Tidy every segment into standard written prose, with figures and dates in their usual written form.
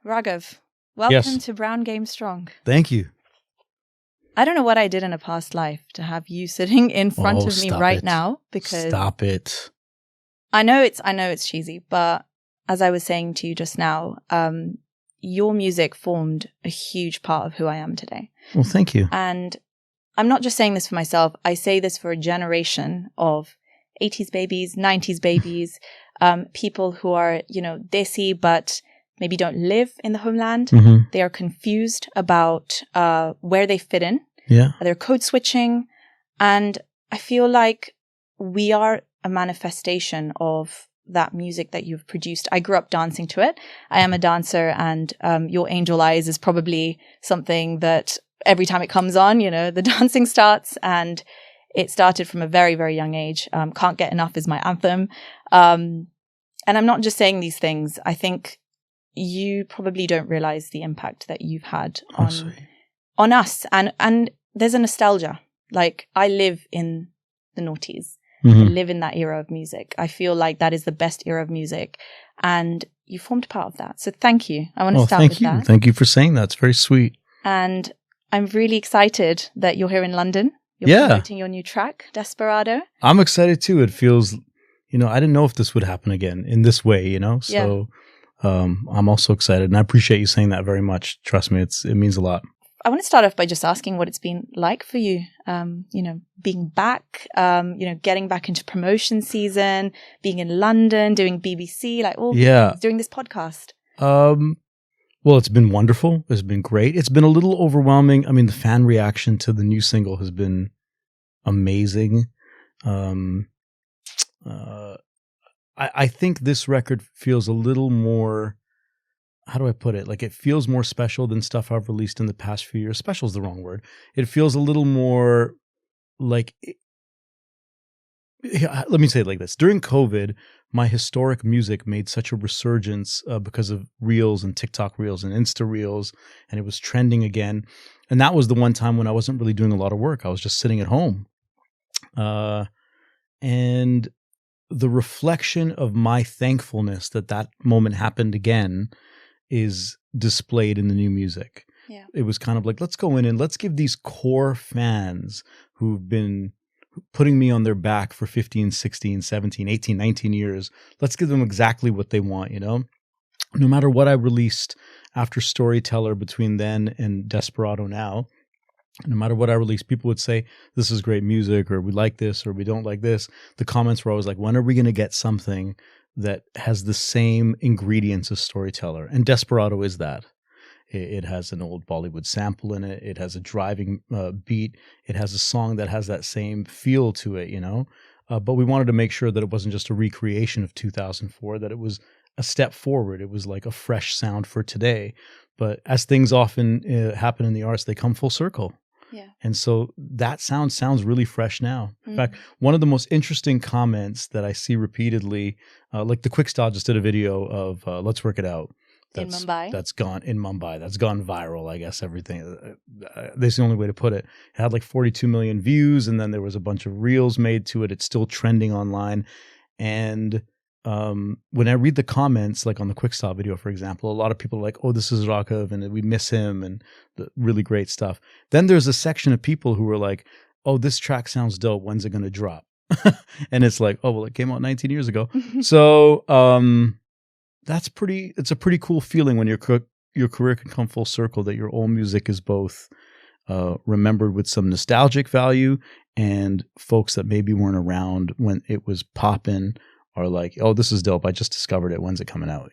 Raghav, welcome to Brown Game Strong. Thank you. I don't know what I did in a past life to have you sitting in front of me right now, because Stop it. I know it's cheesy, but as I was saying to you just now, your music formed a huge part of who I am today. Well, thank you. And I'm not just saying this for myself. I say this for a generation of 80s babies, 90s babies, people who are, desi, but maybe don't live in the homeland. Mm-hmm. They are confused about where they fit in. Yeah. They're code switching. And I feel like we are a manifestation of that music that you've produced. I grew up dancing to it. I am a dancer, and your Angel Eyes is probably something that every time it comes on, the dancing starts, and it started from a very, very young age. Can't Get Enough is my anthem. And I'm not just saying these things. I think you probably don't realize the impact that you've had on us. And there's a nostalgia. Like, I live in the noughties. Mm-hmm. I live in that era of music. I feel like that is the best era of music. And you formed part of that. So thank you. I want to start with that. Thank you for saying that. It's very sweet. And I'm really excited that you're here in London. You're promoting your new track, Desperado. I'm excited too. It feels, I didn't know if this would happen again in this way, So I'm also excited. And I appreciate you saying that very much. Trust me, it means a lot. I want to start off by just asking what it's been like for you, being back, getting back into promotion season, being in London, doing BBC, doing this podcast. Well, it's been wonderful. It's been great. It's been a little overwhelming. I mean, the fan reaction to the new single has been amazing. I think this record feels a little more, how do I put it? Like, it feels more special than stuff I've released in the past few years. Special is the wrong word. It feels a little more like, let me say it like this. During COVID, my historic music made such a resurgence because of Reels and TikTok Reels and Insta Reels, and it was trending again. And that was the one time when I wasn't really doing a lot of work. I was just sitting at home. And the reflection of my thankfulness that moment happened again is displayed in the new music. Yeah. It was kind of like, let's go in and let's give these core fans who've been putting me on their back for 15, 16, 17, 18, 19 years. Let's give them exactly what they want, No matter what I released after Storyteller between then and Desperado now, no matter what I released, people would say, this is great music, or we like this, or we don't like this. The comments were always like, when are we going to get something that has the same ingredients as Storyteller? And Desperado is that. It has an old Bollywood sample in it. It has a driving beat. It has a song that has that same feel to it, But we wanted to make sure that it wasn't just a recreation of 2004, that it was a step forward. It was like a fresh sound for today. But as things often happen in the arts, they come full circle. Yeah. And so that sounds really fresh now. In fact, one of the most interesting comments that I see repeatedly, like the Quick Style just did a video of Let's Work It Out. In Mumbai? That's gone viral, I guess, everything. That's the only way to put it. It had like 42 million views, and then there was a bunch of reels made to it. It's still trending online. And when I read the comments, like on the Quick Style video, for example, a lot of people are like, oh, this is Raghav, and we miss him, and the really great stuff. Then there's a section of people who are like, oh, this track sounds dope. When's it going to drop? And it's like, oh, well, it came out 19 years ago. So it's a pretty cool feeling when your career can come full circle, that your old music is both remembered with some nostalgic value, and folks that maybe weren't around when it was popping are like, oh, this is dope. I just discovered it. When's it coming out?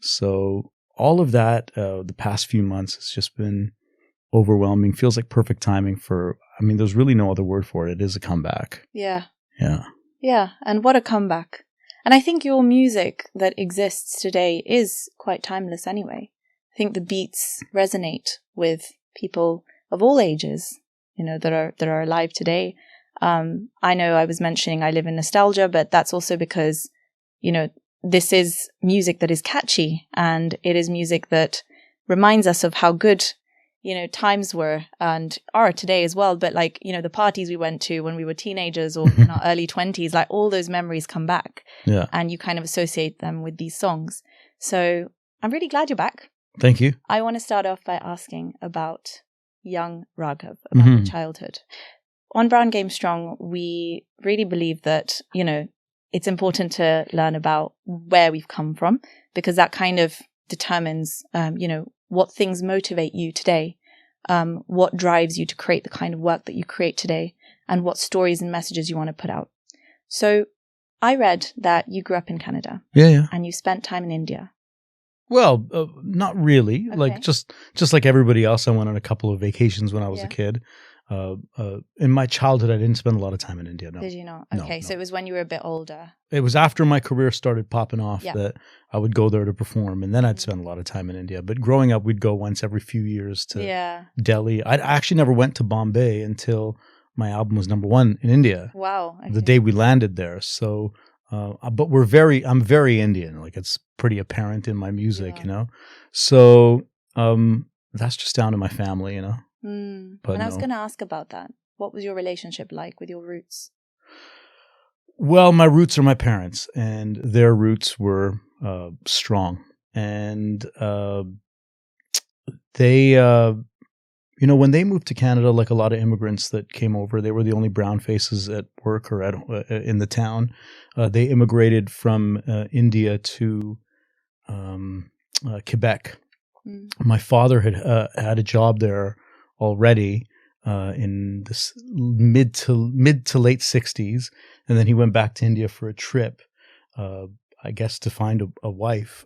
So all of that, the past few months has just been overwhelming. Feels like perfect timing there's really no other word for it. It is a comeback. Yeah. Yeah. Yeah. And what a comeback. And I think your music that exists today is quite timeless anyway. I think the beats resonate with people of all ages, that are alive today. I know I was mentioning I live in nostalgia, but that's also because, this is music that is catchy, and it is music that reminds us of how good, times were and are today as well. But the parties we went to when we were teenagers or in our early 20s, like all those memories come back. Yeah. And you kind of associate them with these songs. So I'm really glad you're back. Thank you. I want to start off by asking about young Raghav, about your childhood. On Brown Game Strong, we really believe that, it's important to learn about where we've come from, because that kind of determines, what things motivate you today, what drives you to create the kind of work that you create today, and what stories and messages you want to put out. So I read that you grew up in Canada. Yeah. And you spent time in India. Well, not really. Okay. Like just like everybody else, I went on a couple of vacations when I was a kid. In my childhood, I didn't spend a lot of time in India. No. Did you not? Okay, No. so it was when you were a bit older. It was after my career started popping off that I would go there to perform, and then I'd spend a lot of time in India. But growing up, we'd go once every few years to Delhi. I actually never went to Bombay until my album was #1 in India. Wow. Okay. The day we landed there. So, but I'm very Indian. Like it's pretty apparent in my music, So, that's just down to my family, But and I was going to ask about that. What was your relationship like with your roots? Well, my roots are my parents, and their roots were strong. And they, when they moved to Canada, like a lot of immigrants that came over, they were the only brown faces at work or in the town. They immigrated from India to Quebec. My father had a job there already in the mid to late 60s, and then he went back to India for a trip, I guess to find a wife.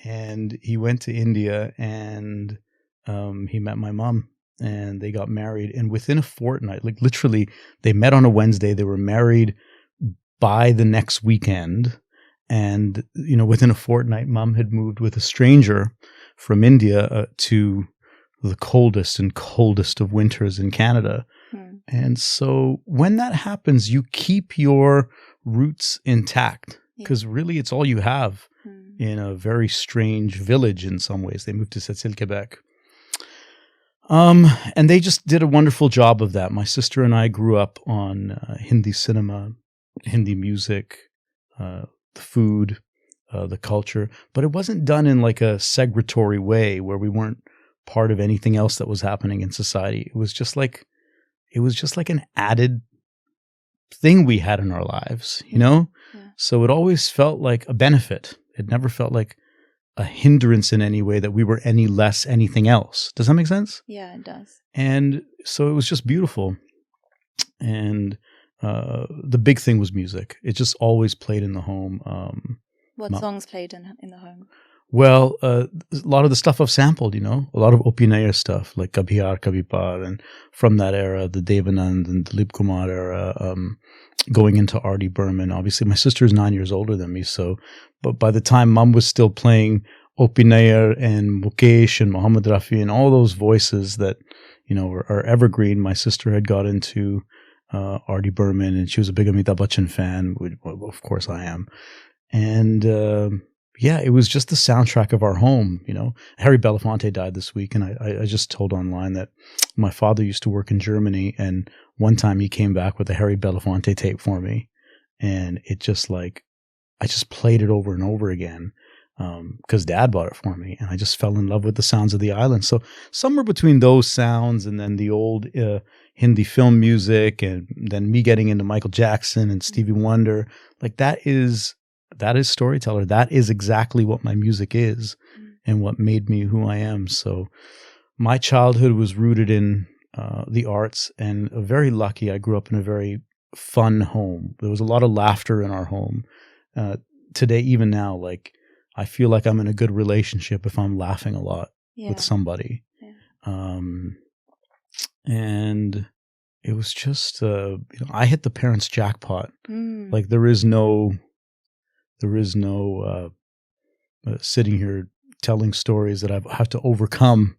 And he went to India, and he met my mom, and they got married. And within a fortnight, like literally, they met on a Wednesday, they were married by the next weekend. And within a fortnight, mom had moved with a stranger from India to the coldest of winters in Canada. And so when that happens, you keep your roots intact, because really it's all you have in a very strange village in some ways. They moved to Sept-Îles, Quebec. And they just did a wonderful job of that. My sister and I grew up on Hindi cinema, Hindi music, the food, the culture, but it wasn't done in like a segregatory way where we weren't part of anything else that was happening in society. It was just like an added thing we had in our lives, Yeah. So it always felt like a benefit. It never felt like a hindrance in any way that we were any less anything else. Does that make sense? Yeah, it does. And so it was just beautiful. And the big thing was music. It just always played in the home. What songs played in the home? Well, a lot of the stuff I've sampled, a lot of Opinaya stuff, like Kabhi Yaar Kabhi Paar, and from that era, the Devanand and Dilip Kumar era, going into Artie Burman. Obviously, my sister is 9 years older than me, but by the time mom was still playing Opinaya and Mukesh and Muhammad Rafi and all those voices that, are evergreen, my sister had got into Artie Burman, and she was a big Amitabh Bachchan fan, which, of course I am. And it was just the soundtrack of our home. Harry Belafonte died this week, and I just told online that my father used to work in Germany, and one time he came back with a Harry Belafonte tape for me, and it just I just played it over and over again because Dad bought it for me, and I just fell in love with the sounds of the island. So somewhere between those sounds and then the old Hindi film music, and then me getting into Michael Jackson and Stevie Wonder, like that is Storyteller. That is exactly what my music is and what made me who I am. So my childhood was rooted in the arts, and very lucky. I grew up in a very fun home. There was a lot of laughter in our home. Today, even now, like I feel like I'm in a good relationship if I'm laughing a lot with somebody. Yeah. And it was just, I hit the parents' jackpot. Like there is no sitting here telling stories that I have to overcome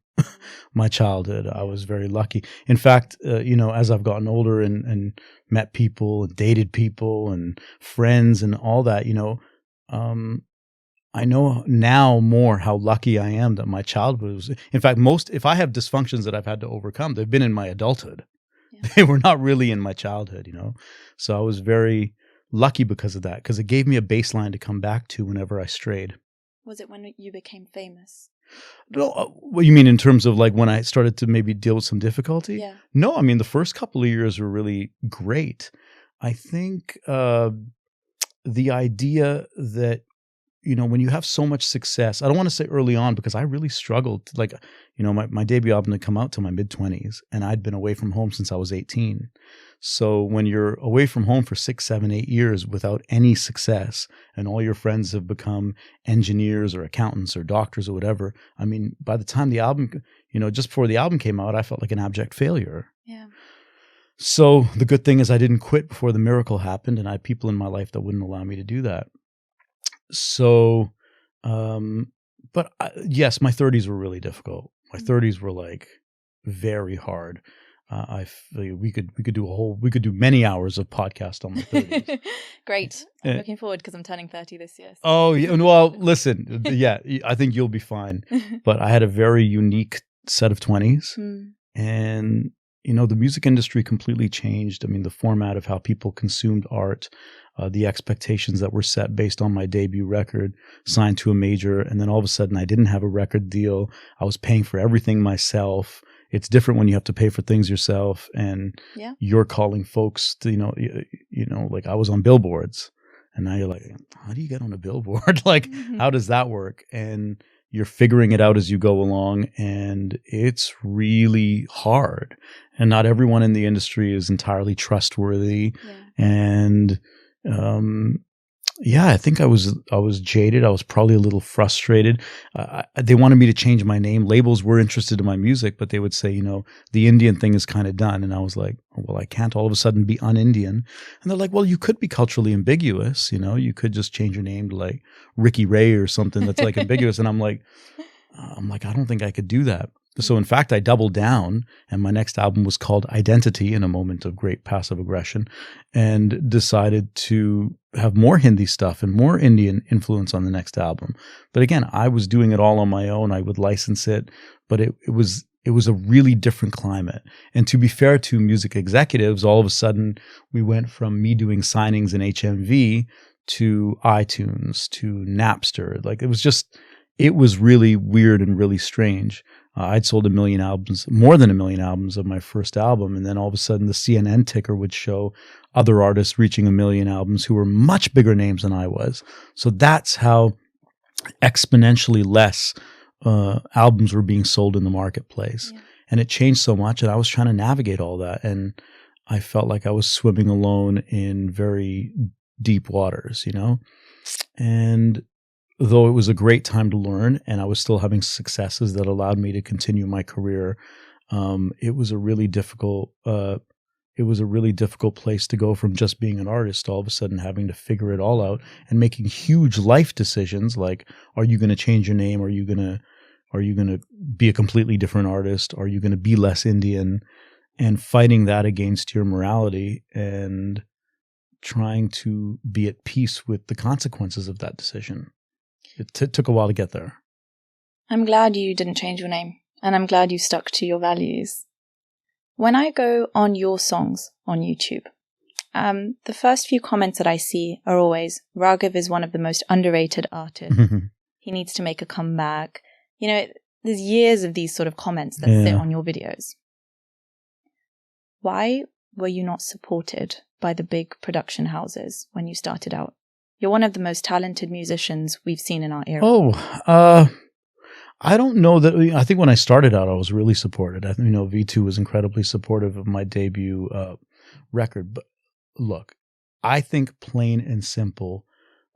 my childhood. I was very lucky. In fact, as I've gotten older and met people and dated people and friends and all that, I know now more how lucky I am that my childhood was. In fact, if I have dysfunctions that I've had to overcome, they've been in my adulthood. Yeah. They were not really in my childhood, So I was very lucky because of that, because it gave me a baseline to come back to whenever I strayed. Was it when you became famous? No, what you mean in terms of like when I started to maybe deal with some difficulty? Yeah. No, I mean the first couple of years were really great. I think the idea that when you have so much success, I don't want to say early on because I really struggled. Like, my debut album didn't come out till my mid-20s, and I'd been away from home since I was 18. So when you're away from home for 6, 7, 8 years without any success, and all your friends have become engineers or accountants or doctors or whatever, I mean, by the time the album, just before the album came out, I felt like an abject failure. Yeah. So the good thing is I didn't quit before the miracle happened, and I had people in my life that wouldn't allow me to do that. So, but yes, my 30s were really difficult. My 30s were like very hard. We could do many hours of podcast on my 30s. Great. I'm looking forward because I'm turning 30 this year. So. Oh, yeah. Well, listen, yeah, I think you'll be fine. But I had a very unique set of 20s, and the music industry completely changed. I mean, the format of how people consumed art, the expectations that were set based on my debut record, signed to a major, and then all of a sudden I didn't have a record deal. I was paying for everything myself. It's different when you have to pay for things yourself, and you're calling folks to, like I was on billboards, and now you're like, how do you get on a billboard? Like, how does that work? And you're figuring it out as you go along, and it's really hard. And not everyone in the industry is entirely trustworthy. Yeah. And I think I was jaded. I was probably a little frustrated. They wanted me to change my name. Labels were interested in my music, but they would say, the Indian thing is kind of done. And I was like, well, I can't all of a sudden be un-Indian. And they're like, well, you could be culturally ambiguous. You could just change your name to like Ricky Ray or something that's like ambiguous. And I'm like, I don't think I could do that. So in fact, I doubled down, and my next album was called Identity, in a moment of great passive aggression, and decided to have more Hindi stuff and more Indian influence on the next album. But again, I was doing it all on my own. I would license it, but it was a really different climate. And to be fair to music executives, all of a sudden we went from me doing signings in HMV to iTunes to Napster. Like it was really weird and really strange. I'd sold 1 million albums, more than 1 million albums of my first album. And then all of a sudden the CNN ticker would show other artists reaching 1 million albums who were much bigger names than I was. So that's how exponentially less albums were being sold in the marketplace. Yeah. And it changed so much, and I was trying to navigate all that. And I felt like I was swimming alone in very deep waters, And though it was a great time to learn, and I was still having successes that allowed me to continue my career, it was a really difficult place to go from just being an artist to all of a sudden having to figure it all out and making huge life decisions like, are you going to change your name? Are you going to be a completely different artist? Are you going to be less Indian? And fighting that against your morality and trying to be at peace with the consequences of that decision. It took a while to get there. I'm glad you didn't change your name, and I'm glad you stuck to your values. When I go on your songs on YouTube, the first few comments that I see are always, Raghav is one of the most underrated artists. He needs to make a comeback. There's years of these sort of comments that sit on your videos. Why were you not supported by the big production houses when you started out? You're one of the most talented musicians we've seen in our era. I don't know that. I think when I started out, I was really supported. I think, V2 was incredibly supportive of my debut record. But look, I think plain and simple,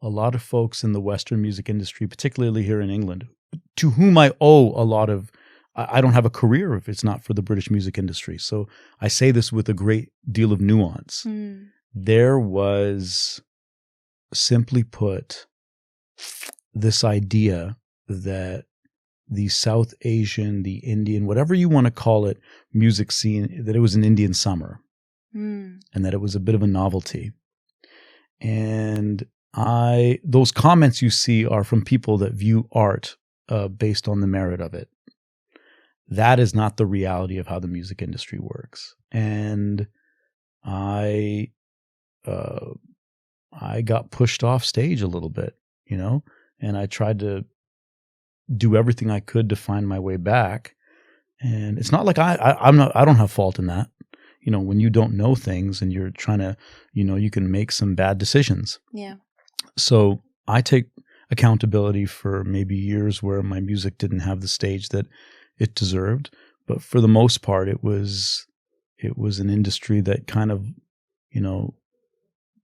a lot of folks in the Western music industry, particularly here in England, to whom I owe a lot of, I don't have a career if it's not for the British music industry. So I say this with a great deal of nuance. There was, simply put, this idea that the South Asian, the Indian, whatever you want to call it, music scene, that it was an Indian summer and that it was a bit of a novelty. And those comments you see are from people that view art based on the merit of it. That is not the reality of how the music industry works. And I got pushed off stage a little bit, and I tried to do everything I could to find my way back. And it's not like I don't have fault in that. You know, when you don't know things and you're trying to, you know, you can make some bad decisions. Yeah. So I take accountability for maybe years where my music didn't have the stage that it deserved. But for the most part, it was an industry that kind of, you know,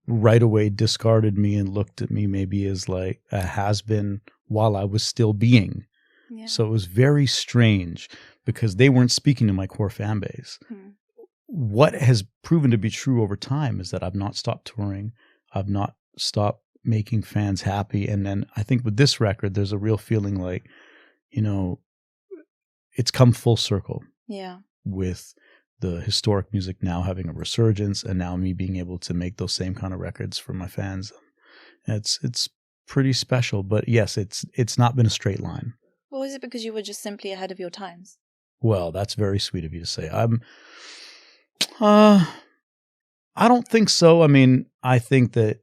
right away discarded me and looked at me maybe as like a has-been while I was still being. Yeah. So it was very strange because they weren't speaking to my core fan base. What has proven to be true over time is that I've not stopped touring. I've not stopped making fans happy. And then I think with this record, there's a real feeling like, you know, it's come full circle. Yeah. With the historic music now having a resurgence and now me being able to make those same kind of records for my fans. It's pretty special, but yes, it's not been a straight line. Well, is it because you were just simply ahead of your times? Well, that's very sweet of you to say. I don't think so. I mean, I think that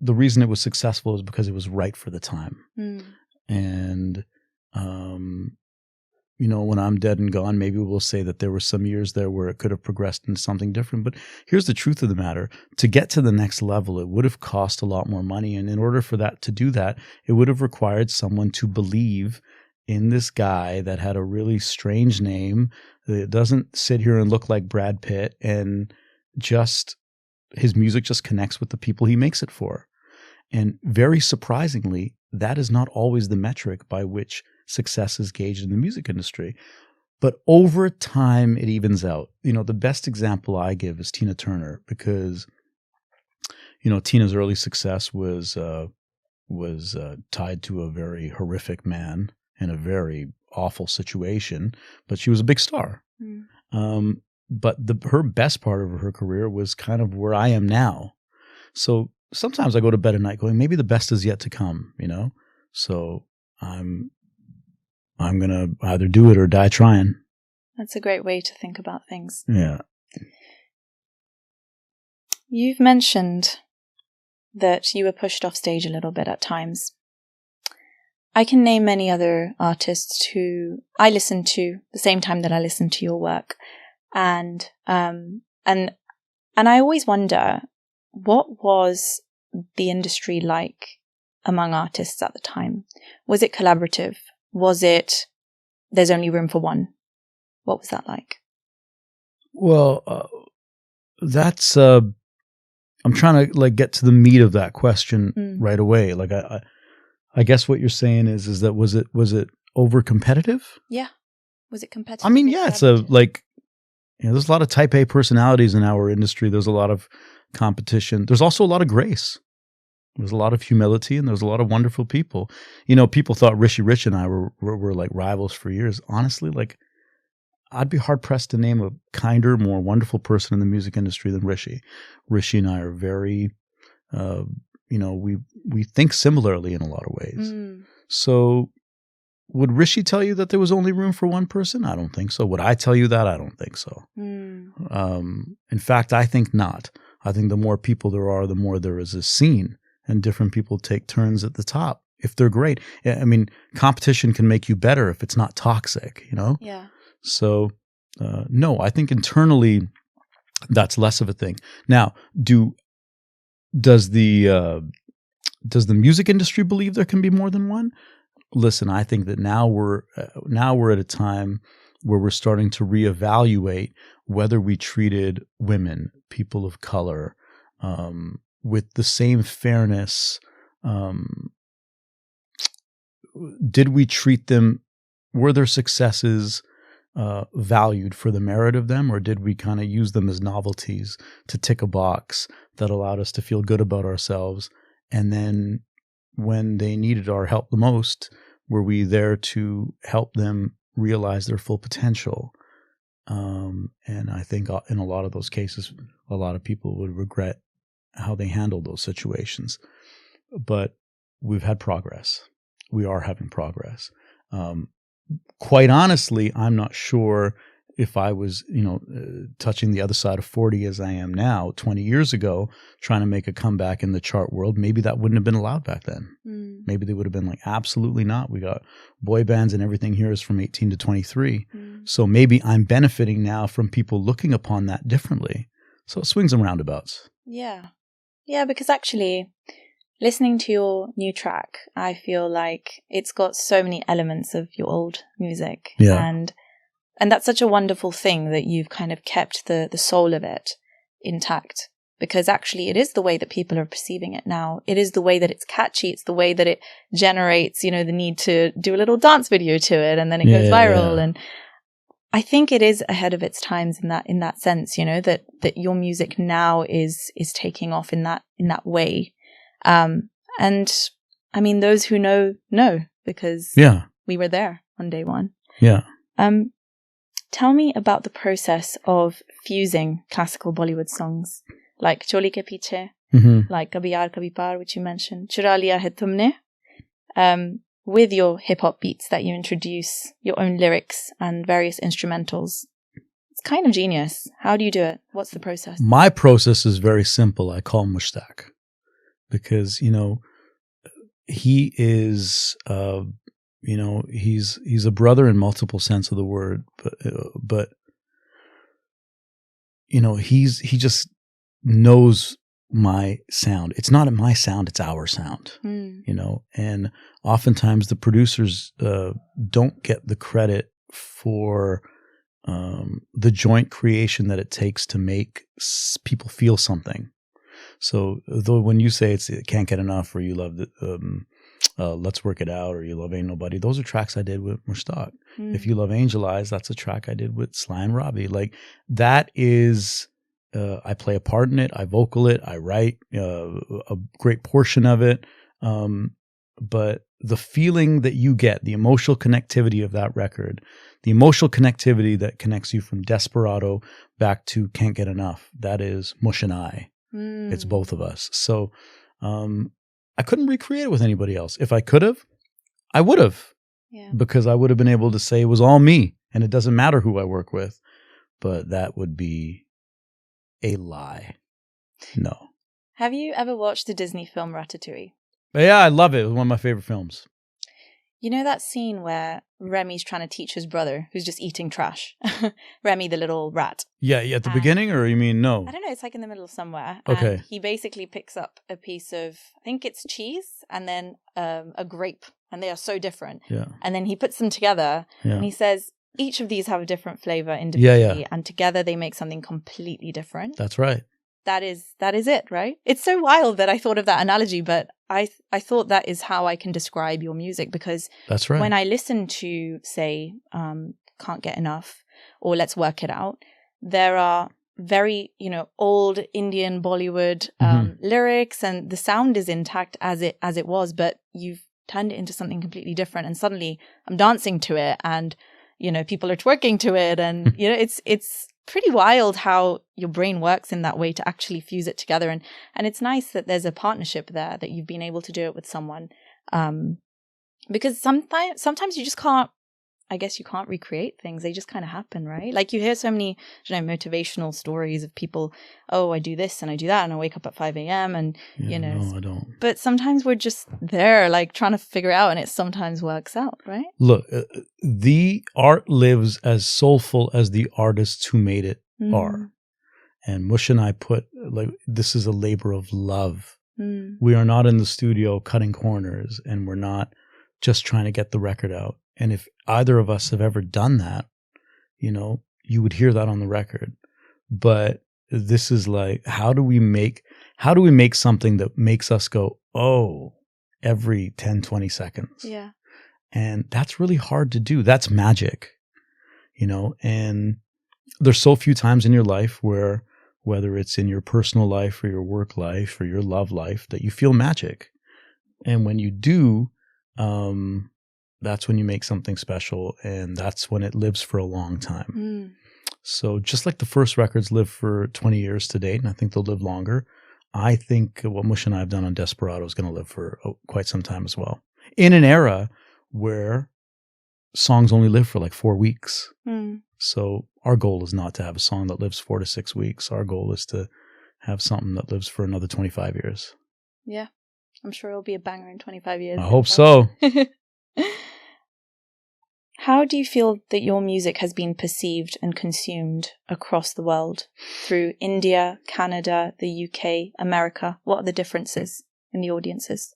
the reason it was successful is because it was right for the time. And, you know, when I'm dead and gone, maybe we'll say that there were some years there where it could have progressed into something different. But here's the truth of the matter. To get to the next level, it would have cost a lot more money. And in order for that to do that, it would have required someone to believe in this guy that had a really strange name, that doesn't sit here and look like Brad Pitt, and just his music just connects with the people he makes it for. And very surprisingly, that is not always the metric by which success is gauged in the music industry. But over time, it evens out. You know, the best example I give is Tina Turner, because, you know, Tina's early success was tied to a very horrific man in a very awful situation, but she was a big star. But her best part of her career was kind of where I am now. So sometimes I go to bed at night going, maybe the best is yet to come, you know? So I'm going to either do it or die trying. That's a great way to think about things. Yeah. You've mentioned that you were pushed off stage a little bit at times. I can name many other artists who I listened to the same time that I listened to your work. And I always wonder, what was the industry like among artists at the time? Was it collaborative? Was it, there's only room for one? What was that like? Well, that's, I'm trying to like get to the meat of that question right away. Like I guess what you're saying is that was it over competitive? Yeah. Was it competitive? I mean, yeah, it's you know, there's a lot of type A personalities in our industry. There's a lot of competition. There's also a lot of grace. There's a lot of humility, and there's a lot of wonderful people. You know, people thought Rishi Rich and I were like rivals for years. Honestly, like I'd be hard pressed to name a kinder, more wonderful person in the music industry than Rishi. Rishi and I are very, you know, we think similarly in a lot of ways. So would Rishi tell you that there was only room for one person? I don't think so. Would I tell you that? I don't think so. In fact, I think not. I think the more people there are, the more there is a scene, and different people take turns at the top if they're great. I mean, competition can make you better if it's not toxic, you know? Yeah. So, no, I think internally that's less of a thing. Now, does the music industry believe there can be more than one? Listen, I think that now we're at a time where we're starting to reevaluate whether we treated women, people of color, with the same fairness. Did we treat them? Were their successes valued for the merit of them, or did we kind of use them as novelties to tick a box that allowed us to feel good about ourselves? And then when they needed our help the most, were we there to help them realize their full potential? And I think in a lot of those cases, a lot of people would regret how they handled those situations. But we've had progress. We are having progress. Quite honestly, I'm not sure if I was, touching the other side of 40 as I am now, 20 years ago, trying to make a comeback in the chart world, maybe that wouldn't have been allowed back then. Maybe they would have been like, absolutely not. We got boy bands and everything here is from 18 to 23. So maybe I'm benefiting now from people looking upon that differently. So it swings and roundabouts. Yeah. Yeah, because actually, listening to your new track, I feel like it's got so many elements of your old music. Yeah. And that's such a wonderful thing that you've kind of kept the soul of it intact, because actually it is the way that people are perceiving it now. It is the way that it's catchy. It's the way that it generates, the need to do a little dance video to it, and then it goes viral. And I think it is ahead of its times in that sense, that your music now is taking off in that way. And I mean, those who know, because we were there on day one. Yeah. Tell me about the process of fusing classical Bollywood songs like Choli Ke Piche, like Kabhi Yaar Kabhi Paar, which you mentioned, Chura Liya Hai Tumne, with your hip-hop beats that you introduce, your own lyrics and various instrumentals. It's kind of genius. How do you do it? What's the process? My process is very simple. I call Mushtaq because, he is... he's a brother in multiple sense of the word, but he just knows my sound. It's not my sound, it's our sound, and oftentimes the producers don't get the credit for the joint creation that it takes to make people feel something. So though when you say it can't get enough, or you love the Let's Work It Out, or You Love Ain't Nobody, those are tracks I did with Mushtaq. If You Love Angel Eyes, that's a track I did with Sly and Robbie. Like that is, I play a part in it, I vocal it, I write a great portion of it. But the feeling that you get, the emotional connectivity of that record, the emotional connectivity that connects you from Desperado back to Can't Get Enough, that is Mush and I. It's both of us. So, I couldn't recreate it with anybody else. If I could have, I would have. Yeah. Because I would have been able to say it was all me and it doesn't matter who I work with. But that would be a lie. No. Have you ever watched the Disney film Ratatouille? Yeah, I love it. It was one of my favorite films. You know that scene where Remy's trying to teach his brother, who's just eating trash? Remy, the little rat. Yeah, at the beginning, or you mean no? I don't know. It's like in the middle somewhere. Okay. And he basically picks up a piece of, I think it's cheese, and then a grape, and they are so different. Yeah. And then he puts them together, and he says, each of these have a different flavor individually, and together they make something completely different. That's right. That is it, right? It's so wild that I thought of that analogy, but I thought that is how I can describe your music, because that's right. When I listen to, say, Can't Get Enough or Let's Work It Out, there are very, old Indian Bollywood lyrics, and the sound is intact as it was, but you've turned it into something completely different, and suddenly I'm dancing to it, and people are twerking to it, and it's pretty wild how your brain works in that way to actually fuse it together. And it's nice that there's a partnership there, that you've been able to do it with someone. Because sometimes you just can't, I guess you can't recreate things. They just kind of happen, right? Like you hear so many, motivational stories of people, oh, I do this and I do that and I wake up at 5 a.m. and, No, I don't. But sometimes we're just there, like trying to figure it out, and it sometimes works out, right? Look, the art lives as soulful as the artists who made it are. And Mush and I this is a labor of love. We are not in the studio cutting corners, and we're not just trying to get the record out. And if either of us have ever done that, you would hear that on the record. But this is like, how do we make something that makes us go, oh, every 10, 20 seconds? Yeah. And that's really hard to do. That's magic, and there's so few times in your life where, whether it's in your personal life or your work life or your love life, that you feel magic. And when you do, that's when you make something special, and that's when it lives for a long time. So just like the first records live for 20 years to date, and I think they'll live longer, I think what Mush and I have done on Desperado is going to live for quite some time as well. In an era where songs only live for like 4 weeks. Mm. So our goal is not to have a song that lives 4 to 6 weeks. Our goal is to have something that lives for another 25 years. Yeah. I'm sure it'll be a banger in 25 years. I hope so. How do you feel that your music has been perceived and consumed across the world through India, Canada, the UK, America? What are the differences in the audiences?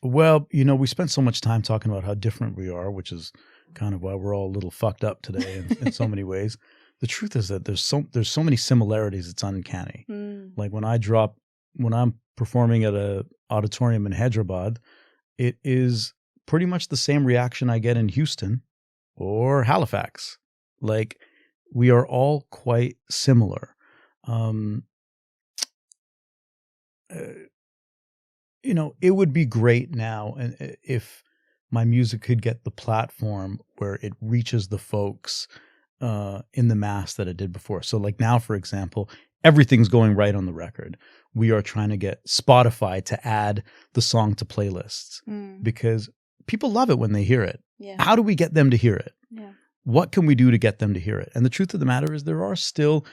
Well, we spent so much time talking about how different we are, which is kind of why we're all a little fucked up today in so many ways. The truth is that there's so many similarities, it's uncanny. Like when I'm performing at a auditorium in Hyderabad, it is pretty much the same reaction I get in Houston or Halifax. Like, we are all quite similar. It would be great now if my music could get the platform where it reaches the folks in the mass that it did before. So like now, for example, everything's going right on the record. We are trying to get Spotify to add the song to playlists because people love it when they hear it. Yeah. How do we get them to hear it? Yeah. What can we do to get them to hear it? And the truth of the matter is there are still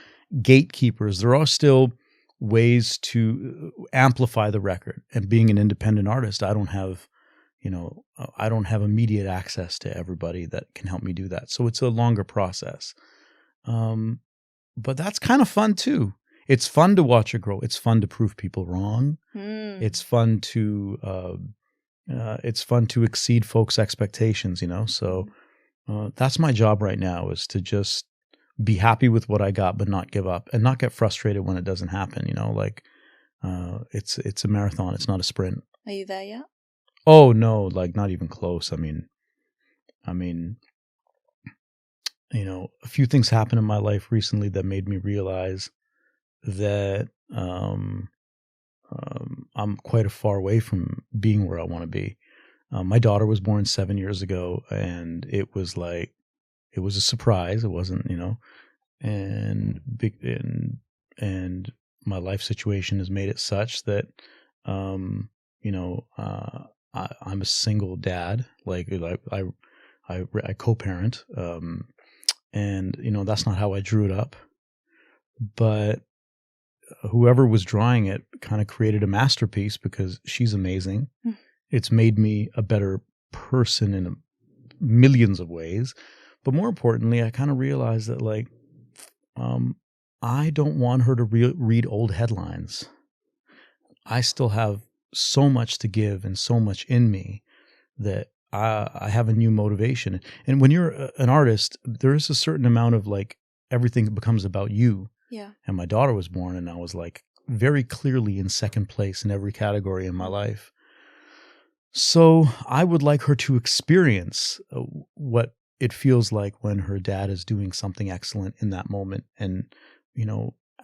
gatekeepers. There are still ways to amplify the record. And being an independent artist, I don't have immediate access to everybody that can help me do that. So it's a longer process. But that's kind of fun too. It's fun to watch it grow. It's fun to prove people wrong. It's fun to exceed folks' expectations, So that's my job right now, is to just be happy with what I got, but not give up and not get frustrated when it doesn't happen. It's a marathon. It's not a sprint. Are you there yet? Oh no, like not even close. I mean, a few things happened in my life recently that made me realize that I'm quite a far away from being where I want to be. My daughter was born 7 years ago, and it was a surprise. It wasn't, and my life situation has made it such that, I'm a single dad. Like I co-parent, and that's not how I drew it up. But whoever was drawing it kind of created a masterpiece because she's amazing. It's made me a better person in millions of ways. But more importantly, I kind of realized that I don't want her to read old headlines. I still have so much to give and so much in me that I have a new motivation. And when you're an artist, there is a certain amount of everything becomes about you. Yeah. And my daughter was born, and I was very clearly in second place in every category in my life. So I would like her to experience what it feels like when her dad is doing something excellent in that moment, and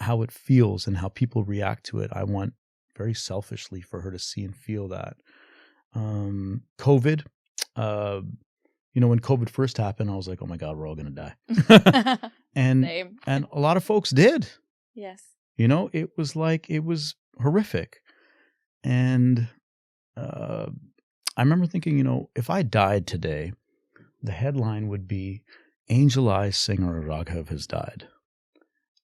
how it feels and how people react to it. I want very selfishly for her to see and feel that. COVID, when COVID first happened, I was like, oh my God, we're all going to die. And Same. And a lot of folks did. Yes. It was horrific. And I remember thinking, if I died today, the headline would be Angel Eyes singer Raghav has died.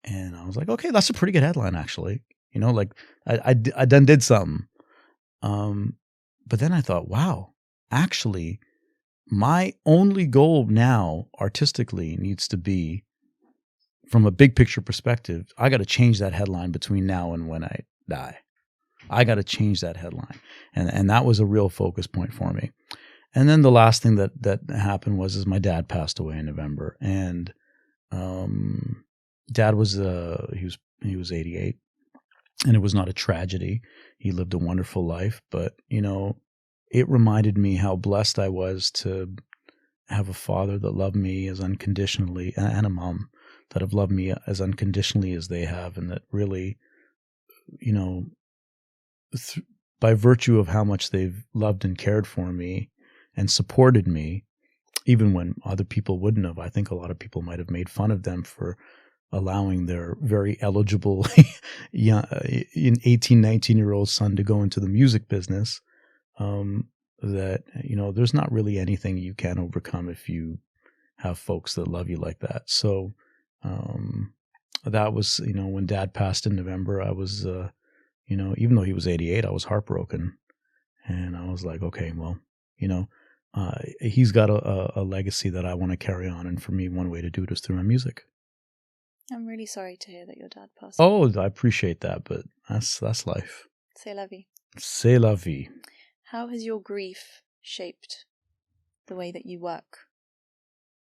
And I was like, okay, that's a pretty good headline, actually. I done did something. But then I thought, wow, actually, my only goal now artistically needs to be, from a big picture perspective, I got to change that headline between now and when I die. I got to change that headline. And that was a real focus point for me. And then the last thing that happened was my dad passed away in November. And Dad was he was 88, and it was not a tragedy. He lived a wonderful life, but it reminded me how blessed I was to have a father that loved me as unconditionally, and a mom that have loved me as unconditionally as they have, and that really, by virtue of how much they've loved and cared for me and supported me, even when other people wouldn't have. I think a lot of people might have made fun of them for allowing their very eligible 18, 19-year-old son to go into the music business. That, there's not really anything you can overcome if you have folks that love you like that. So that was, when Dad passed in November, I was, even though he was 88, I was heartbroken. And I was like, okay, well, he's got a legacy that I want to carry on. And for me, one way to do it is through my music. I'm really sorry to hear that your dad passed. Oh, I appreciate that, but that's life. C'est la vie. C'est la vie. How has your grief shaped the way that you work?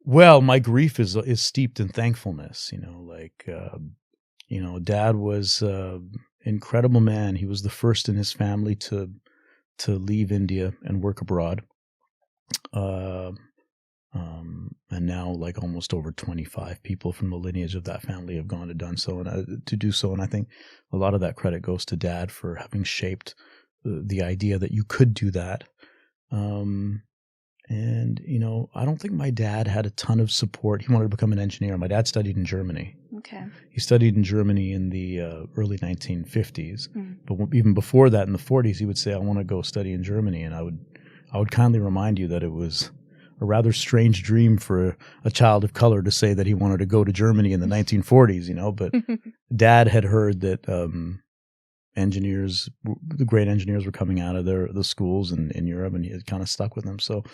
Well, my grief is steeped in thankfulness. Dad was an incredible man. He was the first in his family to leave India and work abroad. And now, like, almost over 25 people from the lineage of that family have gone to done so, and to do so. And I think a lot of that credit goes to Dad for having shaped the idea that you could do that. And, I don't think my dad had a ton of support. He wanted to become an engineer. My dad studied in Germany. Okay. He studied in Germany in the early 1950s. But even before that, in the 40s, he would say, I want to go study in Germany. And I would kindly remind you that it was a rather strange dream for a child of color to say that he wanted to go to Germany in the 1940s, but Dad had heard that the great engineers were coming out of the schools in Europe, and he had kind of stuck with them. So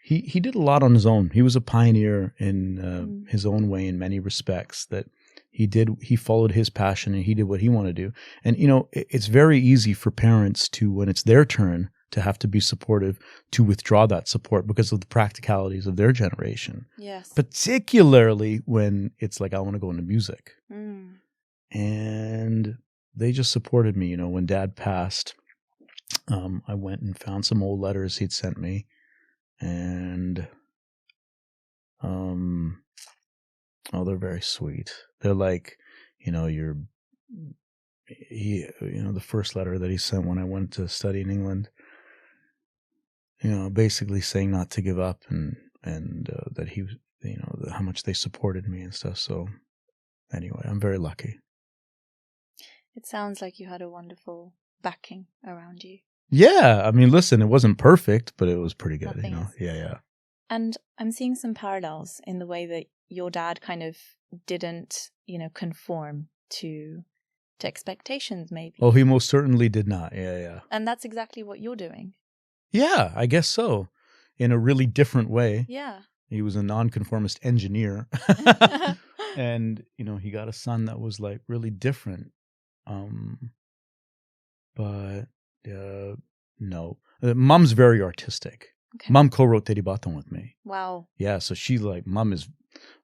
he did a lot on his own. He was a pioneer in his own way in many respects. That he followed his passion and he did what he wanted to do. And it's very easy for parents to, when it's their turn, to have to be supportive, to withdraw that support because of the practicalities of their generation. Yes. Particularly when it's like, I want to go into music. And they just supported me. When Dad passed, I went and found some old letters he'd sent me. And, they're very sweet. They're like, the first letter that he sent when I went to study in England, basically saying not to give up and that he, how much they supported me and stuff. So anyway, I'm very lucky. It sounds like you had a wonderful backing around you. Yeah. I mean, listen, it wasn't perfect, but it was pretty good, Yeah. And I'm seeing some parallels in the way that your dad kind of didn't, conform to expectations, maybe. Oh, he most certainly did not. Yeah. And that's exactly what you're doing. Yeah, I guess so. In a really different way. Yeah. He was a nonconformist engineer. And, he got a son that was like really different. But no. Mom's very artistic. Okay. Mom co-wrote Teri Baton with me. Wow. Yeah, so she's like, Mom is,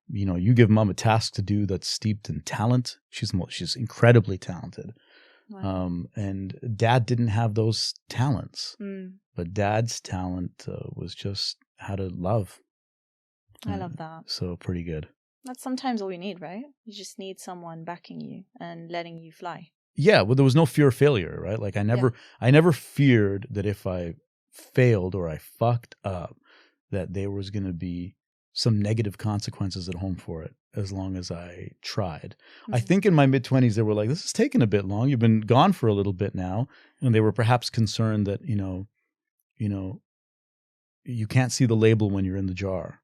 you give Mom a task to do that's steeped in talent. She's incredibly talented. Wow. And Dad didn't have those talents. But Dad's talent was just how to love. I love that. So pretty good. That's sometimes all you need, right? You just need someone backing you and letting you fly. Yeah, well, there was no fear of failure, right? Like I never feared that if I failed or I fucked up, that there was going to be some negative consequences at home for it, as long as I tried. I think in my mid-20s, they were like, this is taking a bit long. You've been gone for a little bit now. And they were perhaps concerned that, you can't see the label when you're in the jar.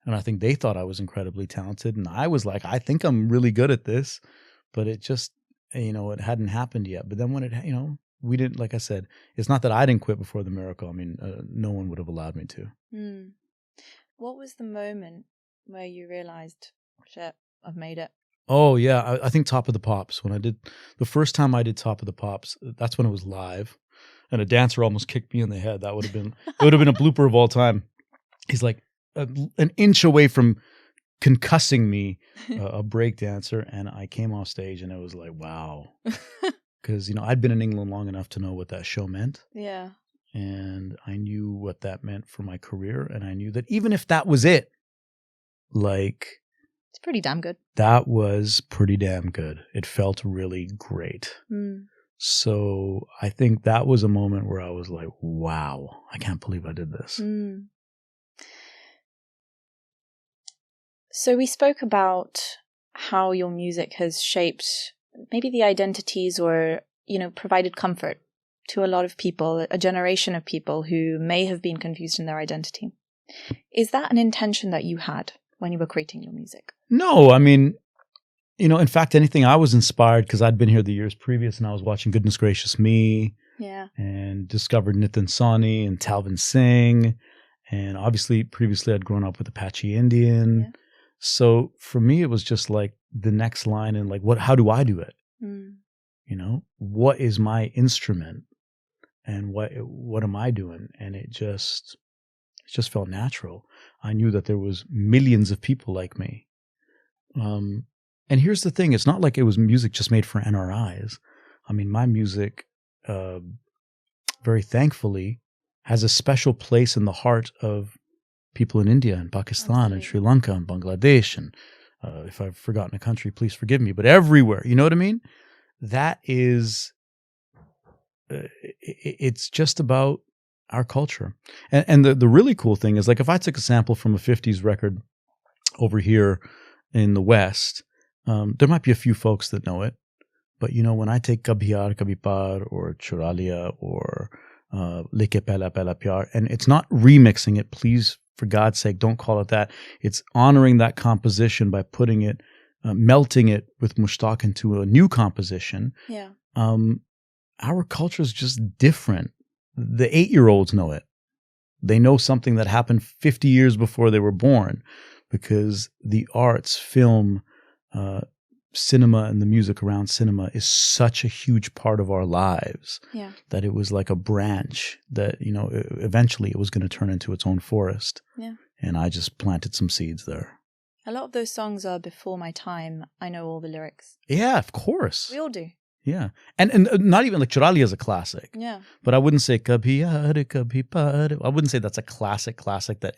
And I think they thought I was incredibly talented. And I was like, I think I'm really good at this. But it just, it hadn't happened yet. But then when it, we didn't, like I said, it's not that I didn't quit before the miracle. I mean, no one would have allowed me to. What was the moment where you realized, shit, I've made it? Oh, yeah. I think Top of the Pops. The first time I did Top of the Pops, that's when it was live. And a dancer almost kicked me in the head. It would have been a blooper of all time. He's like an inch away from concussing me, a break dancer. And I came off stage and it was like, wow. Because, I'd been in England long enough to know what that show meant. Yeah. And I knew what that meant for my career. And I knew that even if that was it, like... It's pretty damn good. That was pretty damn good. It felt really great. So I think that was a moment where I was like, wow, I can't believe I did this. So we spoke about how your music has shaped maybe the identities or, provided comfort to a lot of people, a generation of people who may have been confused in their identity. Is that an intention that you had when you were creating your music? No, I mean, in fact, anything I was inspired because I'd been here the years previous and I was watching Goodness Gracious Me and discovered Nitin Sawhney and Talvin Singh. And obviously, previously I'd grown up with Apache Indian. Yeah. So for me, it was just like the next line and like, how do I do it? What is my instrument and what am I doing? And it just felt natural. I knew that there was millions of people like me. And here's the thing. It's not like it was music just made for NRIs. I mean, my music, very thankfully, has a special place in the heart of people in India and Pakistan and Sri Lanka and Bangladesh. And if I've forgotten a country, please forgive me. But everywhere, you know what I mean? That is, it's just about our culture. And the really cool thing is, like, if I took a sample from a 50s record over here in the West, there might be a few folks that know it. But, when I take Kabhi Yaar Kabhi Paar or Chura Liya or Leke Pehla Pehla Pyar, and it's not remixing it, please, for God's sake, don't call it that. It's honoring that composition by putting it, melting it with Mushtaq into a new composition. Yeah. Our culture is just different. The 8-year-olds know it. They know something that happened 50 years before they were born, because the arts, film, cinema, and the music around cinema is such a huge part of our lives that it was like a branch that, eventually it was going to turn into its own forest. Yeah. And I just planted some seeds there. A lot of those songs are before my time. I know all the lyrics. Yeah, of course. We all do. Yeah. And not even like Chura Liya is a classic. Yeah. But I wouldn't say Kabhi Yaar Kabhi Paar. I wouldn't say that's a classic that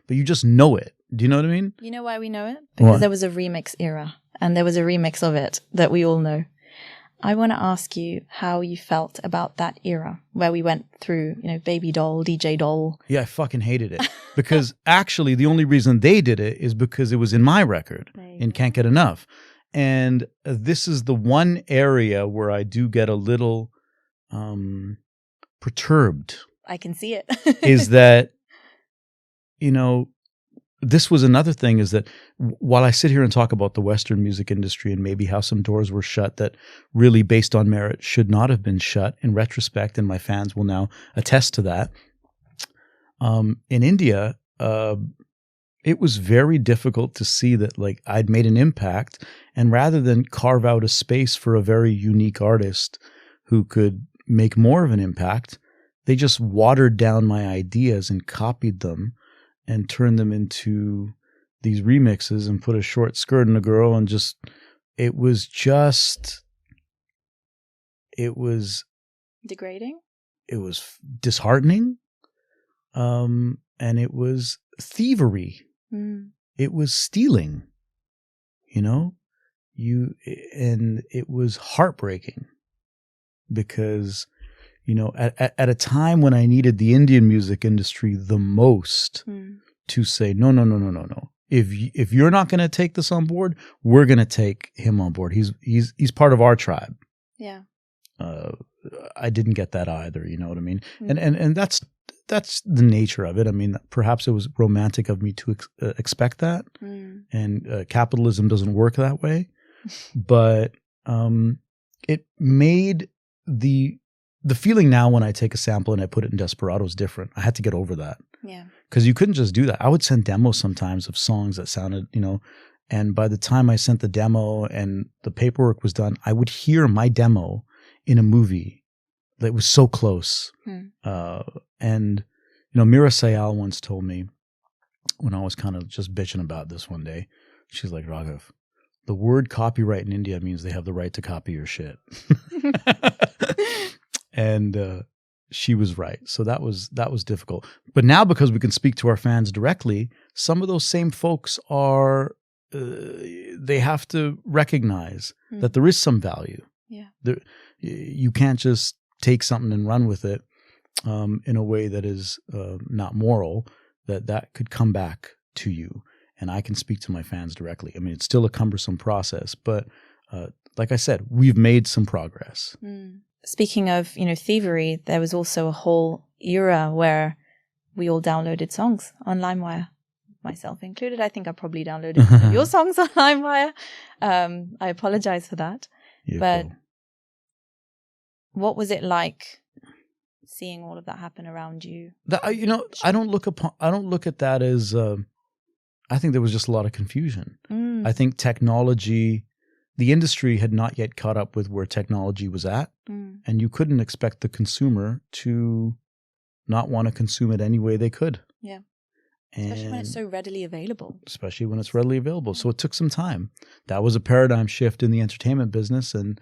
but you just know it. Do you know what I mean? You know why we know it? Because there was a remix era, and there was a remix of it that we all know. I want to ask you how you felt about that era where we went through, Baby Doll, DJ Doll. Yeah, I fucking hated it. Because actually the only reason they did it is because it was in my record in Can't Get Enough. And this is the one area where I do get a little perturbed. I can see it. Is that, this was another thing, is that while I sit here and talk about the Western music industry and maybe how some doors were shut that really, based on merit, should not have been shut in retrospect, and my fans will now attest to that, in India, it was very difficult to see that, like, I'd made an impact, and rather than carve out a space for a very unique artist who could make more of an impact, they just watered down my ideas and copied them and turned them into these remixes and put a short skirt on a girl, and it was degrading. It was disheartening. And it was thievery. It was stealing, and it was heartbreaking because, at a time when I needed the Indian music industry the most to say, no. If you're not going to take this on board, we're going to take him on board. He's part of our tribe. Yeah. I didn't get that either. You know what I mean? And that's the nature of it. I mean, perhaps it was romantic of me to expect that, and capitalism doesn't work that way. But it made the feeling now when I take a sample and I put it in Desperado is different. I had to get over that. Yeah. Because you couldn't just do that. I would send demos sometimes of songs that sounded, and by the time I sent the demo and the paperwork was done, I would hear my demo in a movie that was so close. And, Mira Sayal once told me, when I was kind of just bitching about this one day, she's like, Raghav, the word copyright in India means they have the right to copy your shit. And she was right. So that was difficult. But now, because we can speak to our fans directly, some of those same folks are, they have to recognize that there is some value. Yeah. You can't just take something and run with it in a way that is not moral, that could come back to you. And I can speak to my fans directly. I mean, it's still a cumbersome process, but like I said, we've made some progress. Speaking of, thievery, there was also a whole era where we all downloaded songs on LimeWire. myself included. I think I probably downloaded some of your songs on LimeWire. I apologize for that. But what was it like seeing all of that happen around you? I don't look at that as. I think there was just a lot of confusion. I think technology, the industry had not yet caught up with where technology was at, and you couldn't expect the consumer to not want to consume it any way they could. Yeah. Especially when it's so readily available. So it took some time. That was a paradigm shift in the entertainment business, and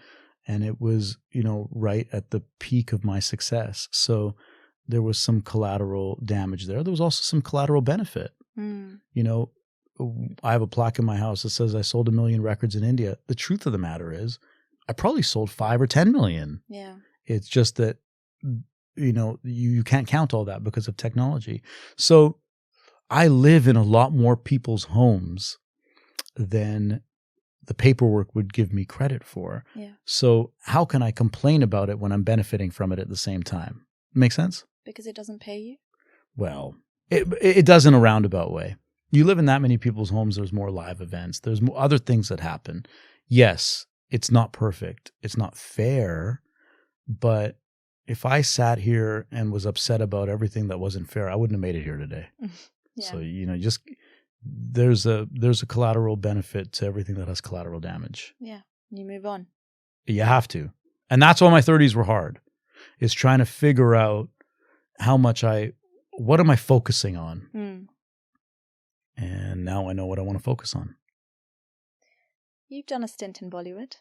it was, right at the peak of my success. So there was some collateral damage there. There was also some collateral benefit. I have a plaque in my house that says I sold 1 million records in India. The truth of the matter is I probably sold 5 or 10 million. Yeah. It's just that, you can't count all that because of technology. So I live in a lot more people's homes than the paperwork would give me credit for. Yeah. So how can I complain about it when I'm benefiting from it at the same time? Make sense? Because it doesn't pay you? Well, it does in a roundabout way. You live in that many people's homes, there's more live events. There's other things that happen. Yes, it's not perfect. It's not fair. But if I sat here and was upset about everything that wasn't fair, I wouldn't have made it here today. Yeah. So, just there's a collateral benefit to everything that has collateral damage. Yeah. You move on. You have to. And that's why my 30s were hard, is trying to figure out what am I focusing on? And now I know what I want to focus on. You've done a stint in Bollywood.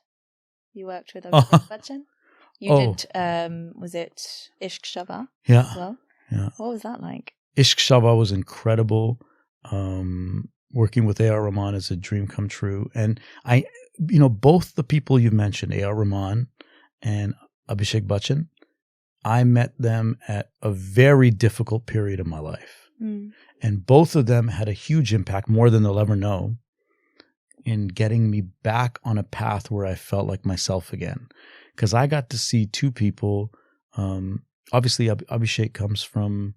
You worked with Abhishek Bachchan. You did, was it Ishq Shaba as well? Yeah. What was that like? Ishq Shaba was incredible. Working with A.R. Rahman is a dream come true. And both the people you've mentioned, A.R. Rahman and Abhishek Bachchan, I met them at a very difficult period of my life. And both of them had a huge impact, more than they'll ever know, in getting me back on a path where I felt like myself again. Because I got to see two people. Obviously, Abhishek comes from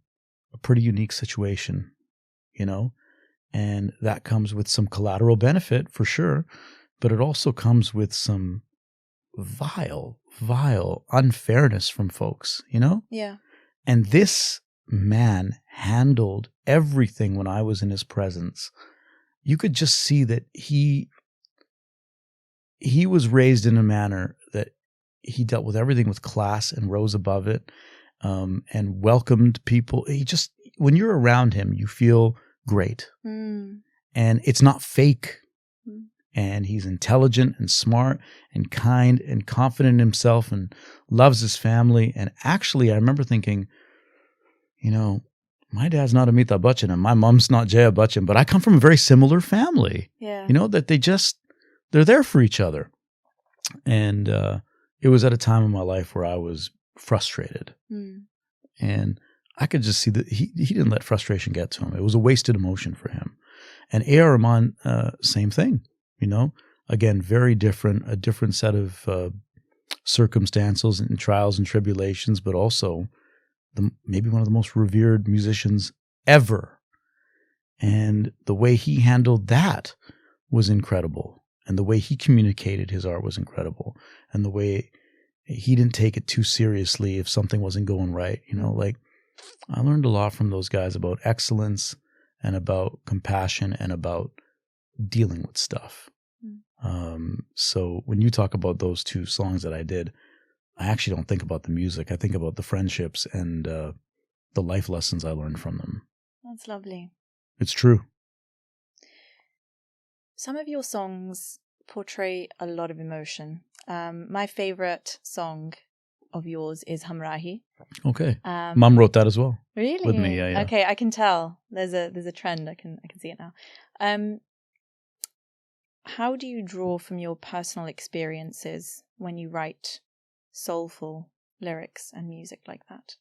a pretty unique situation, and that comes with some collateral benefit for sure, but it also comes with some vile unfairness from folks, Yeah. And this man handled everything when I was in his presence. You could just see that he was raised in a manner that he dealt with everything with class and rose above it, and welcomed people. When you're around him, you feel great. And it's not fake. And he's intelligent and smart and kind and confident in himself and loves his family. And actually, I remember thinking, my dad's not Amitabh Bachchan and my mom's not Jaya Bachchan, but I come from a very similar family. Yeah. That they're there for each other. And it was at a time in my life where I was frustrated. And I could just see that he didn't let frustration get to him. It was a wasted emotion for him. And A.R. Rahman, same thing, again, very different, a different set of circumstances and trials and tribulations, but also maybe one of the most revered musicians ever. And the way he handled that was incredible. And the way he communicated his art was incredible. And the way he didn't take it too seriously if something wasn't going right. I learned a lot from those guys about excellence and about compassion and about dealing with stuff. So when you talk about those two songs that I did, I actually don't think about the music. I think about the friendships and the life lessons I learned from them. That's lovely. It's true. Some of your songs portray a lot of emotion. My favorite song of yours is Hamrahi. Okay. Mom wrote that as well. Really? With me, yeah. Okay, I can tell. There's a trend. I can see it now. How do you draw from your personal experiences when you write soulful lyrics and music like that?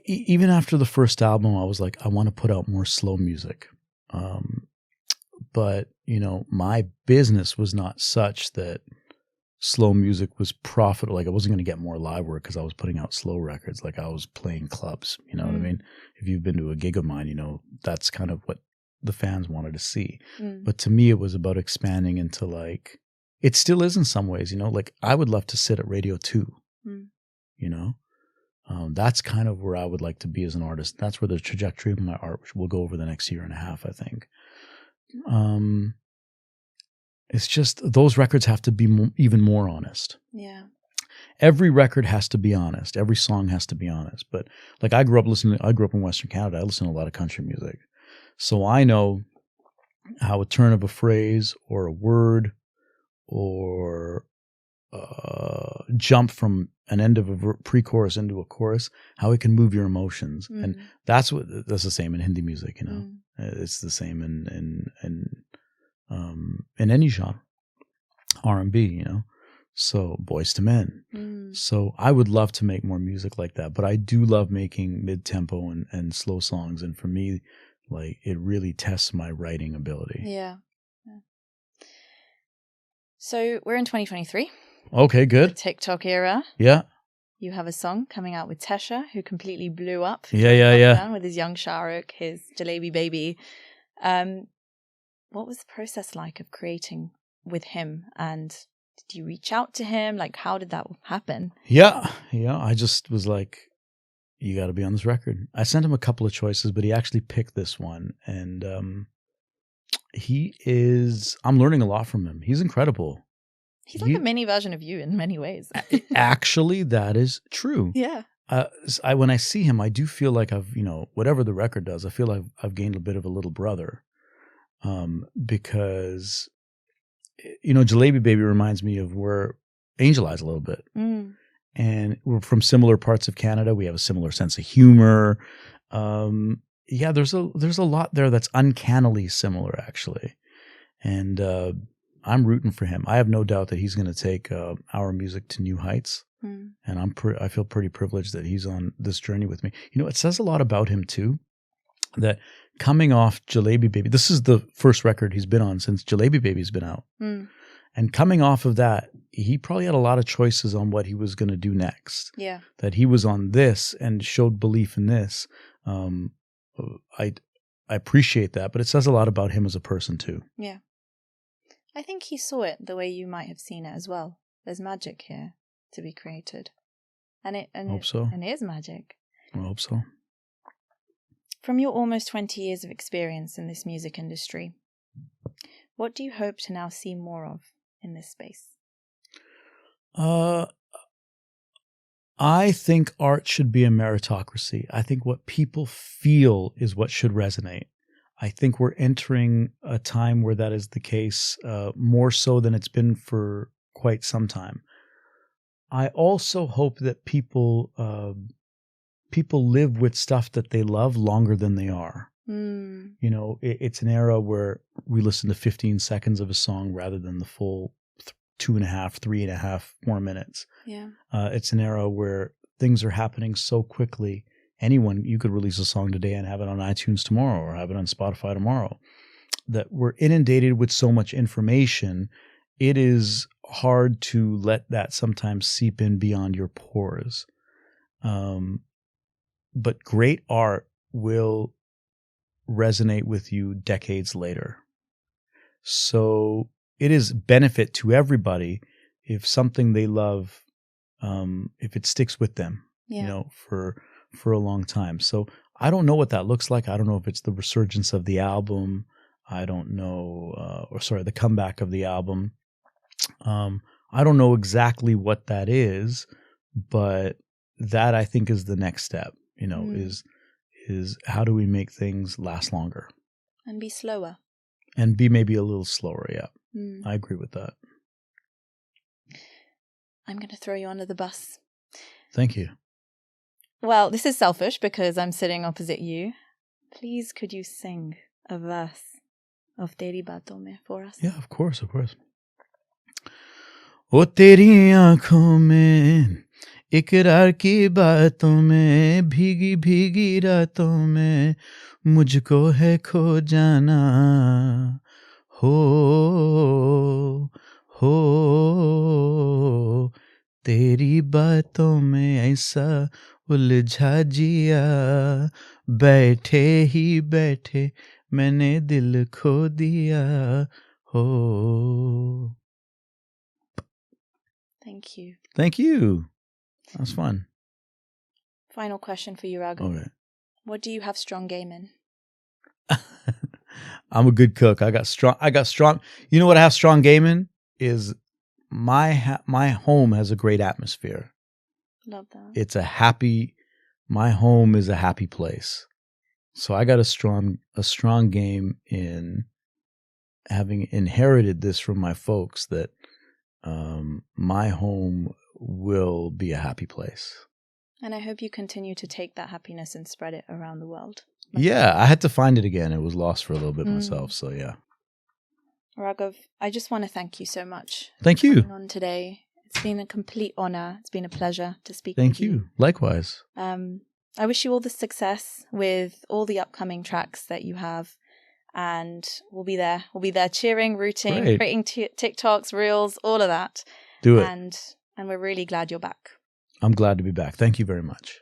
Even after the first album, I was like, I want to put out more slow music. But, my business was not such that slow music was profitable. Like I wasn't going to get more live work because I was putting out slow records. Like I was playing clubs, you know what I mean? If you've been to a gig of mine, you know, that's kind of what the fans wanted to see. But to me, it was about expanding into like, it still is in some ways, you know, like I would love to sit at Radio 2, you know? That's kind of where I would like to be as an artist. That's where the trajectory of my art will go over the next year and a half, I think. It's just those records have to be even more honest. Yeah. Every record has to be honest. Every song has to be honest. But like I grew up in Western Canada. I listen to a lot of country music. So I know how a turn of a phrase or a word or jump from an end of a pre-chorus into a chorus, how it can move your emotions. And that's the same in Hindi music, you know. It's the same in any genre, R&B, you know. So Boys to Men. So I would love to make more music like that, but I do love making mid-tempo and slow songs. And for me, like it really tests my writing ability. Yeah. So we're in 2023. Okay, good. The TikTok era. Yeah. You have a song coming out with Tesher, who completely blew up. Yeah. With his young Shah Rukh, his Jalebi Baby. What was the process like of creating with him? And did you reach out to him? Like, how did that happen? Yeah. I just was like, you got to be on this record. I sent him a couple of choices, but he actually picked this one. And I'm learning a lot from him. He's incredible. He's like a mini version of you in many ways. Actually, that is true. Yeah. When I see him, I do feel like I've, you know, whatever the record does, I feel like I've gained a bit of a little brother. Because, you know, Jalebi Baby reminds me of where Angel Eyes a little bit. And we're from similar parts of Canada. We have a similar sense of humor. Yeah, there's a lot there that's uncannily similar, actually. And I'm rooting for him. I have no doubt that he's going to take our music to new heights. And I feel pretty privileged that he's on this journey with me. You know, it says a lot about him too, that coming off Jalebi Baby, this is the first record he's been on since Jalebi Baby's been out. And coming off of that, he probably had a lot of choices on what he was going to do next. Yeah. That he was on this and showed belief in this. I appreciate that, but it says a lot about him as a person too. Yeah. I think he saw it the way you might have seen it as well. There's magic here to be created. I hope so. And it is magic. I hope so. From your almost 20 years of experience in this music industry, what do you hope to now see more of in this space? I think art should be a meritocracy. I think what people feel is what should resonate. I think we're entering a time where that is the case, more so than it's been for quite some time. I also hope that people live with stuff that they love longer than they are. You know, it's an era where we listen to 15 seconds of a song rather than the full 2.5, 3.5, 4 minutes. Yeah. It's an era where things are happening so quickly. You could release a song today and have it on iTunes tomorrow or have it on Spotify tomorrow. That we're inundated with so much information. It is hard to let that sometimes seep in beyond your pores. But great art will resonate with you decades later. So it is benefit to everybody if something they love, if it sticks with them, you know, for a long time. So I don't know what that looks like. I don't know if it's the resurgence of the album. I don't know, the comeback of the album. I don't know exactly what that is, but that I think is the next step, you know, is how do we make things last longer? And be slower. And be maybe a little slower, yeah. I agree with that. I'm going to throw you under the bus. Thank you. Well, this is selfish because I'm sitting opposite you. Please, could you sing a verse of Teri Baaton Mein for us? Yeah, of course, of course. O teri aankhon mein इकरार की बातों में भीगी भीगी रातों में मुझको है खो जाना हो तेरी बातों में ऐसा उलझा जिया, बैठे ही बैठे मैंने दिल खो दिया हो. Thank you. Thank you. That was fun. Final question for you, Raghav. Okay. What do you have strong game in? I'm a good cook. I got strong. You know what I have strong game in is my home has a great atmosphere. Love that. It's my home is a happy place. So I got a strong game in having inherited this from my folks that my home will be a happy place. And I hope you continue to take that happiness and spread it around the world. Yeah, I had to find it again. It was lost for a little bit myself. So yeah. Raghav, I just want to thank you so much. Thank for you. coming on today. It's been a complete honor. It's been a pleasure to speak with you. Thank you. Likewise. I wish you all the success with all the upcoming tracks that you have. And we'll be there. We'll be there cheering, rooting, Great. creating TikToks, reels, all of that. Do it. And we're really glad you're back. I'm glad to be back. Thank you very much.